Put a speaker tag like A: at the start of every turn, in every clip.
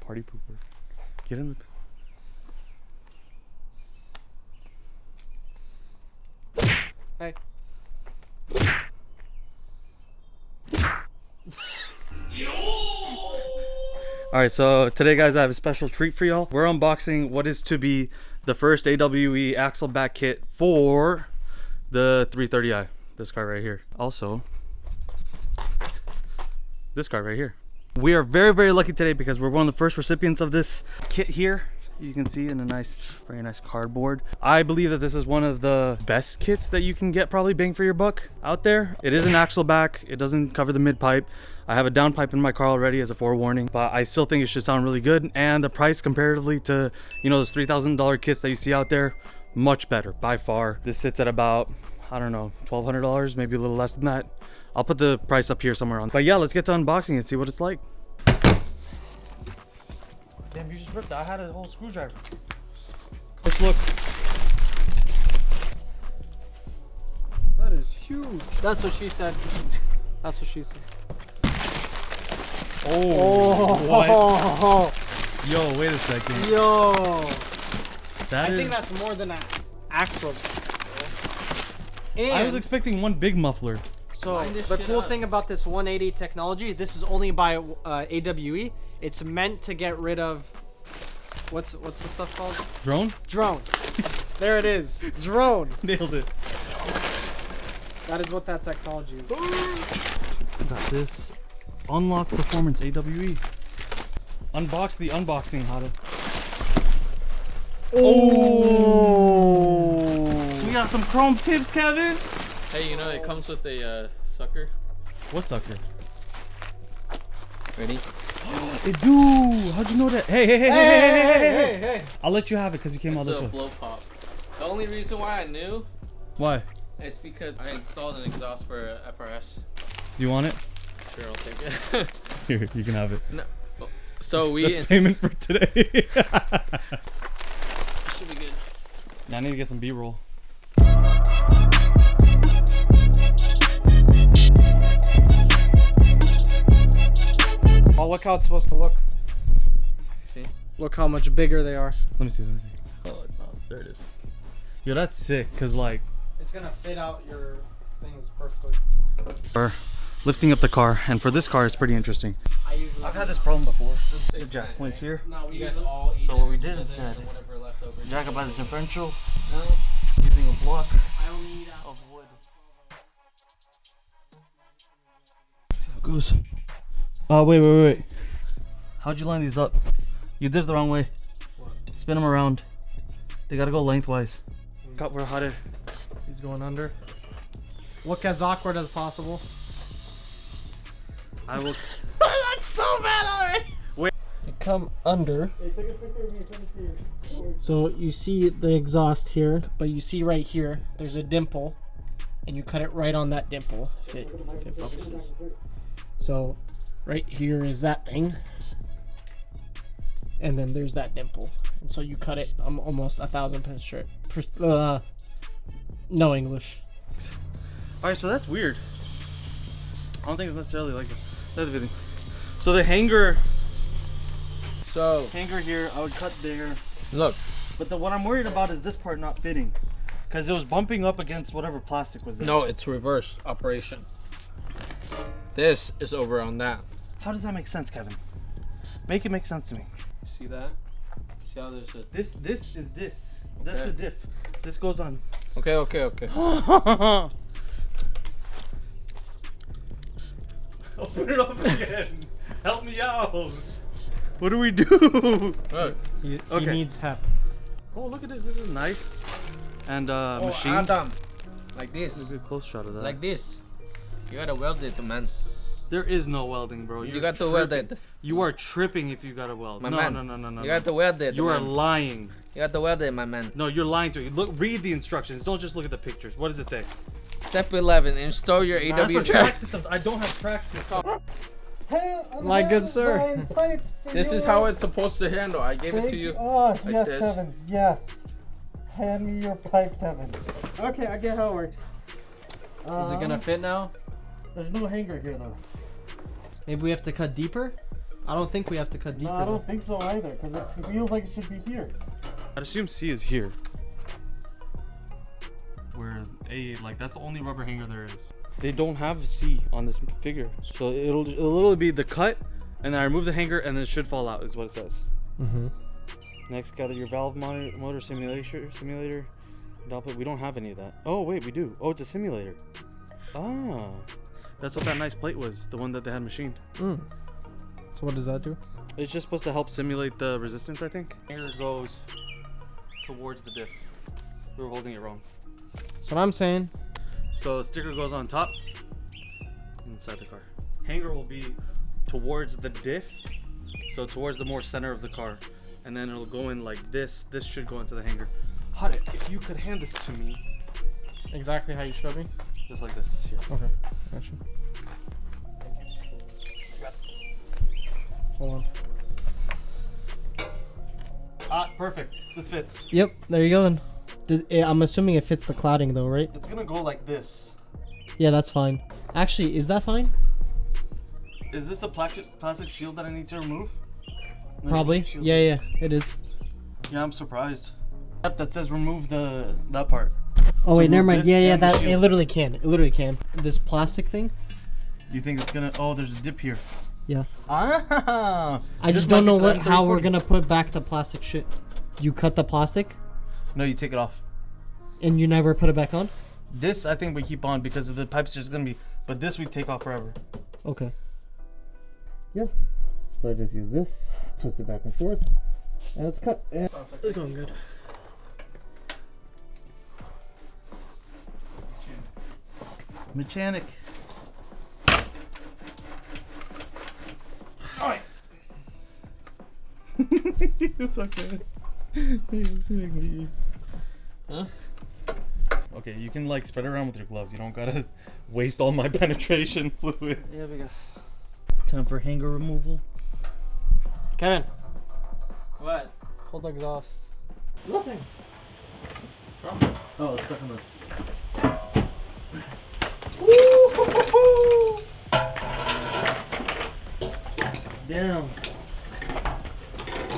A: Party pooper. Get in the...
B: Hey.
A: Alright, so today guys, I have a special treat for y'all. We're unboxing what is to be the first AWE axle back kit for the 330i. This car right here. Also, this car right here. We are very, very lucky today because we're one of the first recipients of this kit here. You can see in a nice, very nice cardboard. I believe that this is one of the best kits that you can get, probably bang for your buck out there. It is an axle back. It doesn't cover the mid pipe. I have a down pipe in my car already as a forewarning, but I still think it should sound really good. And the price comparatively to, you know, those $3,000 kits that you see out there, much better by far. This sits at about, I don't know, $1,200, maybe a little less than that. I'll put the price up here somewhere on. But yeah, let's get to unboxing and see what it's like. Damn, you just ripped it. I had a whole screwdriver. Let's look.
B: That is huge. That's what she said. That's what she said.
A: Oh, what? Yo, wait a second.
B: Yo.
A: I
B: think that's more than an actual. And
A: I was expecting one big muffler.
B: so the cool thing about this 180 technology, this is only by AWE. It's meant to get rid of what's the stuff called?
A: Drone?
B: Drone. There it is. Drone.
A: Nailed it.
B: That is what that technology is.
A: Got this. Unlock Performance AWE. Unbox the unboxing, how to. Oh! We got some chrome tips, Kevin.
C: Hey, you know it comes with a sucker.
A: What sucker?
C: Ready?
A: It do. How'd you know that? Hey. I'll let you have it because you came all this
C: It's a
A: way.
C: blow pop. The only reason why I knew
A: Why?
C: is because I installed an exhaust for a FRS.
A: Do you want it?
C: Sure, I'll take it.
A: Here, you can have it.
C: No. So we
A: That's payment for today.
C: should be good.
A: Now I need to get some B-roll.
B: Oh, look how it's supposed to look.
C: See?
B: Look how much bigger they are.
A: Let me see. Oh, it's not. There it is. Yo, that's sick. Cause like,
B: It's gonna fit out your things perfectly.
A: we're lifting up the car, and for this car, it's pretty interesting.
B: I usually.
A: I've had this problem before. The
C: Same
A: jack
C: thing,
A: points
C: right?
A: here.
B: No, we
C: You
B: use
C: guys
B: it.
C: all eat
A: So what we
C: it,
A: did
C: and
A: instead,
C: then whatever left over.
A: Jack it by the differential
C: No.
A: using a block
B: I only eat out.
A: of wood. Let's see how it goes. Oh, wait. How'd you line these up? You did it the wrong way.
C: What?
A: Spin them around. They gotta go lengthwise. Got where hot.
B: He's going under. Look as awkward as possible.
A: I will.
B: That's so bad already.
A: Wait.
B: You come under. So you see the exhaust here, but you see right here, there's a dimple, and you cut it right on that dimple if it focuses. So right here is that thing, and then there's that dimple, and so you cut it. I'm almost 1,000%. No English.
A: Alright, so that's weird. I don't think it's necessarily like that. So the hanger
C: So
A: here, I would cut there.
C: look,
A: But what I'm worried about is this part not fitting. Because it was bumping up against whatever plastic was there.
C: no, it's reversed operation. This is over on that.
A: How does that make sense, Kevin? Make it make sense to me.
C: You see that? See how there's a...
A: This is this. That's
C: Okay.
A: the diff. This goes on.
C: Okay.
A: Open it up again. Help me out. What do we do?
C: Look.
B: He
A: Okay.
B: needs help.
A: Oh, look at this. This is nice. And machine.
C: Adam. Like this.
A: Look at a close shot of that.
C: Like this. You gotta weld it, man.
A: There is no welding, bro.
C: You
A: You're
C: got to weld
A: tripping.
C: it.
A: You are tripping if you got to weld.
C: My
A: No.
C: You got to weld it,
A: You are
C: man.
A: lying.
C: You got to weld it, my man.
A: No, you're lying to me. Look, read the instructions. Don't just look at the pictures. What does it say?
C: Step 11. Install your
A: That's
C: AW
A: for track
C: track.
A: systems. I don't have track systems.
B: My good sir.
C: This is how it's supposed to handle. I gave it to you.
D: Oh,
C: like
D: yes,
C: this.
D: Kevin. Yes. Hand me your pipe, Kevin.
B: Okay, I get how it works. Is it gonna fit now?
D: There's no hanger here, though.
B: Maybe we have to cut deeper? I don't think we have to cut deeper.
D: No, I don't think so either, because it feels like it should be here.
A: I'd assume C is here. Where A, like that's the only rubber hanger there is. They don't have C on this figure. So it'll literally be the cut, and then I remove the hanger, and then it should fall out, is what it says.
B: Mm-hmm.
A: Next, gather your valve motor simulator. Output. We don't have any of that. Oh wait, we do. Oh, it's a simulator. Ah, that's what that nice plate was. The one that they had machined.
B: Mm. So what does that do?
A: It's just supposed to help simulate the resistance, I think. Hanger goes towards the diff. We were holding it wrong.
B: That's what I'm saying.
A: So the sticker goes on top, inside the car. Hanger will be towards the diff, so towards the more center of the car, and then it'll go in like this. This should go into the hanger. Hade, if you could hand this to me,
B: Exactly how you showed me.
A: just like this. Here.
B: Okay. Gotcha. Hold on.
A: Ah, perfect. This fits.
B: Yep. There you go then. I'm assuming it fits the cladding though, right?
A: It's gonna go like this.
B: Yeah, that's fine. Actually, is that fine?
A: Is this the plastic shield that I need to remove? No,
B: Probably.
A: shield.
B: Yeah, yeah. It is.
A: Yeah, I'm surprised. Yep, that says remove that part.
B: Oh wait,
A: remove
B: never mind.
A: this
B: Yeah, yeah.
A: and the
B: That it
A: shield.
B: literally can. It literally can. This plastic thing.
A: Do you think it's gonna? Oh, there's a dip here.
B: Yeah.
A: Ah.
B: I
A: This
B: just
A: might
B: don't
A: be
B: know
A: for the
B: how we're
A: M340.
B: gonna put back the plastic shit. You cut the plastic
A: No, you take it off.
B: and you never put it back on?
A: This I think we keep on because the pipe's just gonna be. But this we take off forever.
B: Okay.
D: Yeah. So I just use this, twist it back and forth, and it's cut. And
B: It's going good.
A: Mechanic. Alright. It's okay.
B: Huh?
A: Okay, you can like spread it around with your gloves. You don't gotta waste all my penetration fluid.
B: Yeah, we go.
A: Time for hanger removal.
B: Kevin. What? Hold the exhaust. Nothing.
A: Oh, it's stuck in the. Damn.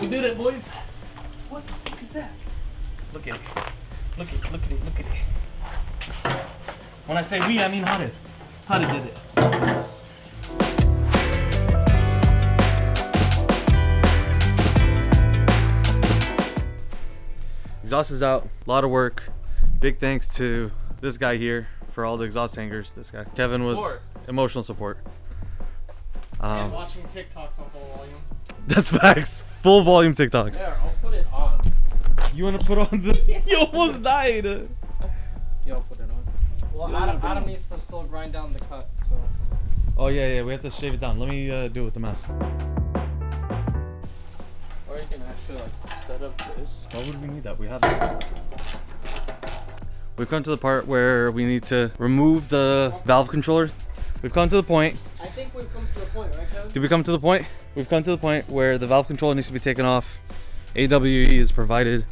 A: We did it, boys. What the fuck is that? Look at it. Look at it. Look at it. Look at it. When I say we, I mean Hade. Hade did it. Exhaust is out. A lot of work. Big thanks to this guy here for all the exhaust hangers. This guy. Kevin was
B: Support.
A: emotional support.
B: And watching TikToks on full volume.
A: That's facts. Full volume TikToks.
B: There, I'll put it on.
A: You want to put on the... You almost died.
B: Yo, put it on. Well, Adam needs to still grind down the cut, so.
A: Oh yeah, we have to shave it down. Let me do it with the mask.
C: Or you can actually like set up this.
A: Why would we need that? We have this. We've come to the part where we need to remove the valve controller. We've come to the point.
B: I think we've come to the point, right, Kevin?
A: Did we come to the point? We've come to the point where the valve controller needs to be taken off. AWE has provided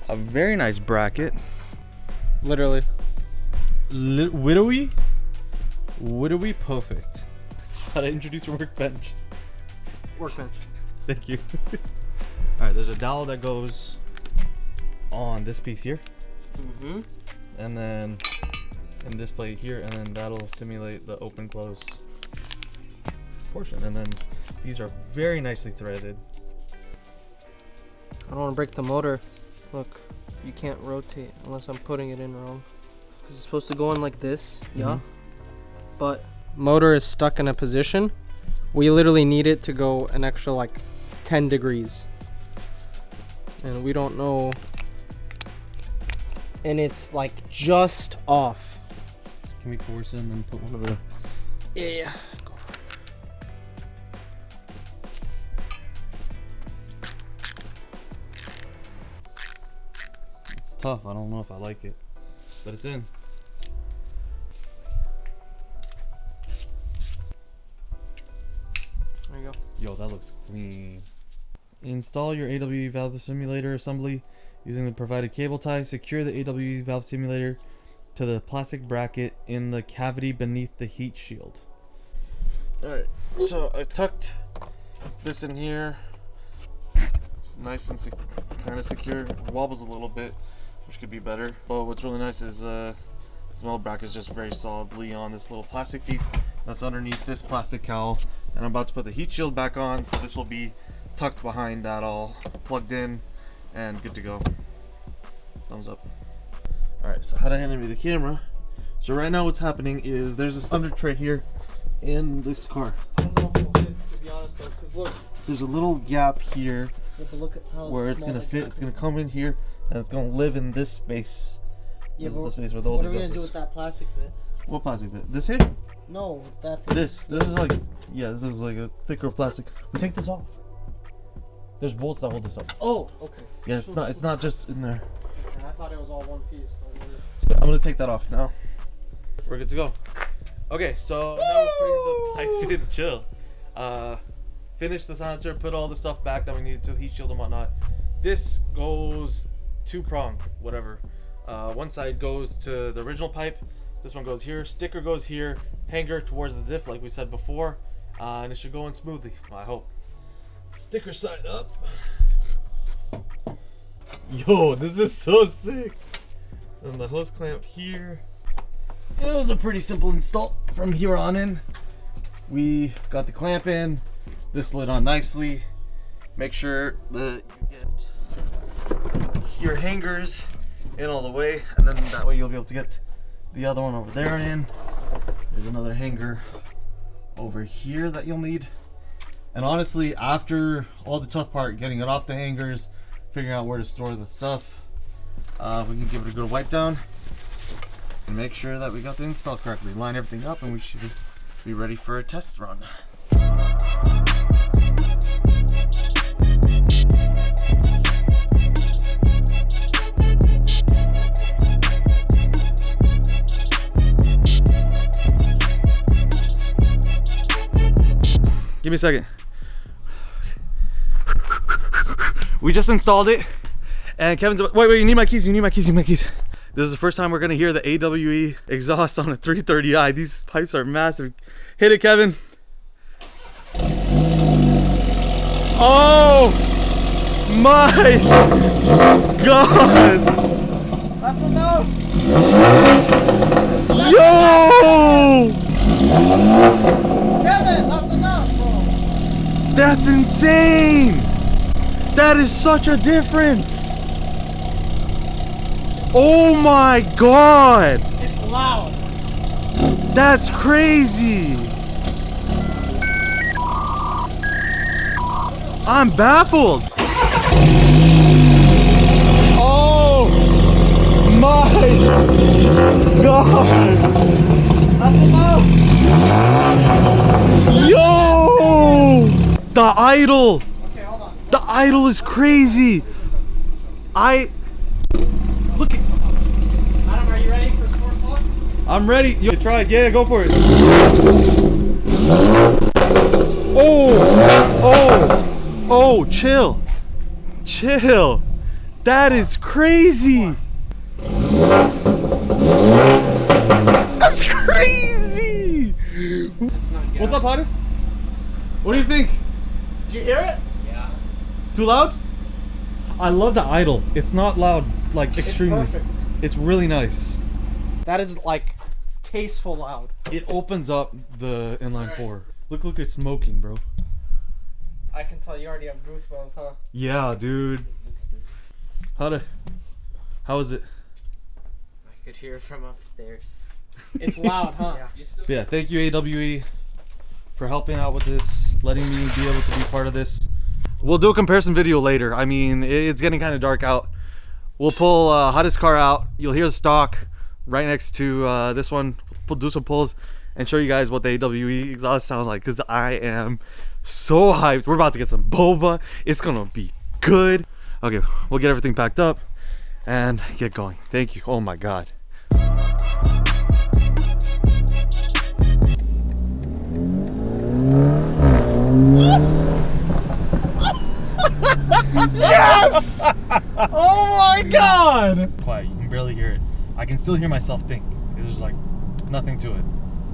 A: a very nice bracket.
B: Literally.
A: Widowy? Widowy perfect. How to introduce your workbench.
B: Workbench.
A: Thank you. Alright, there's a dowel that goes on this piece here.
B: Mm-hmm.
A: And then in this plate here, and then that'll simulate the open close portion. And then these are very nicely threaded.
B: I don't want to break the motor. Look, you can't rotate unless I'm putting it in wrong. Because it's supposed to go in like this, yeah. But motor is stuck in a position. We literally need it to go an extra like 10 degrees. And we don't know. And it's like just off.
A: Can we coerce it and then put one of the...
B: Yeah.
A: It's tough. I don't know if I like it. But it's in.
B: There you go.
A: Yo, that looks clean. Install your AWE valve simulator assembly using the provided cable tie. Secure the AWE valve simulator to the plastic bracket in the cavity beneath the heat shield. Alright, so I tucked
D: this in here. It's nice and kind of secure. It wobbles a little bit, which could be better. But what's really nice is this metal bracket is just very solidly on this little plastic piece that's underneath this plastic cowl. And I'm about to put the heat shield back on, so this will be tucked behind that, all plugged in and good to go. Thumbs up. Alright, so how to hand me the camera. So right now what's happening is there's this under tray here in this car.
B: I don't know if it'll fit, to be honest, though, because look.
D: There's a little gap here
B: But look at how
D: where it's gonna fit. It's gonna come in here and it's gonna live in this space.
B: Yeah,
D: this is
B: but
D: the space where the
B: what
D: old
B: are we gonna
D: exhaust
B: do
D: is.
B: with that plastic bit?
D: What plastic bit? This here?
B: No, that thing.
D: This is like, yeah, this is like a thicker plastic. We take this off. There's bolts that hold this up.
B: Oh, okay.
D: Yeah, it's not just in there.
B: Okay, I thought it was all one piece.
D: So I'm gonna take that off now. We're good to go. Okay, so now we're putting the pipe in. Chill. Finish the silencer, put all the stuff back that we needed to the heat shield and whatnot. This goes two-pronged, whatever. One side goes to the original pipe. This one goes here. Sticker goes here. Hanger towards the diff, like we said before. And it should go in smoothly, I hope. Sticker side up. Yo, this is so sick. And the hose clamp here. It was a pretty simple install from here on in. We got the clamp in. This slid on nicely. Make sure that you get your hangers in all the way, and then that way you'll be able to get the other one over there in. There's another hanger over here that you'll need. And honestly, after all the tough part, getting it off the hangers, figuring out where to store the stuff, we can give it a good wipe down and make sure that we got the install correctly. Line everything up and we should be ready for a test run. Give me a second. We just installed it, and Kevin's about, wait, you need my keys, you need my keys. This is the first time we're gonna hear the AWE exhaust on a 330i. These pipes are massive. Hit it, Kevin. Oh my God.
B: That's enough!
D: Yo!
B: Kevin, that's enough, bro!
D: That's insane! That is such a difference! Oh my God!
B: It's loud.
D: That's crazy! I'm baffled! Oh my God!
B: That's enough!
D: Yo! The idle!
B: Okay, hold on.
D: The idle is crazy! Look at...
B: Adam, are you ready for Sport Plus?
D: I'm ready. You try it. Yeah, go for it. Oh, chill. That is crazy. That's crazy.
C: It's not good.
D: What's up, hottest? What do you think?
B: Did you hear it?
C: Yeah.
D: Too loud? I love the idle. It's not loud, like extremely.
B: It's perfect.
D: It's really nice.
B: That is like tasteful loud.
D: It opens up the inline
C: Alright.
D: four. Look, it's smoking, bro.
B: I can tell you already have goosebumps, huh?
D: Yeah, dude. How is it?
E: I could hear from upstairs.
B: It's loud, huh?
E: Yeah.
C: You still
D: Yeah, thank you AWE for helping out with this, letting me be able to be part of this. We'll do a comparison video later. I mean, it's getting kind of dark out. We'll pull hottest car out. You'll hear the stock right next to this one. We'll do some pulls and show you guys what the AWE exhaust sounds like, because I am so hyped. We're about to get some boba. It's gonna be good. Okay, we'll get everything packed up and get going. Thank you. Oh my God. Yes! Oh my God! Quiet, you can barely hear it. I can still hear myself think. There's like nothing to it.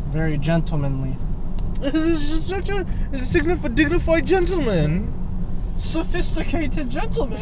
B: Very gentlemanly.
D: This is just such a dignified gentleman.
B: Sophisticated gentleman.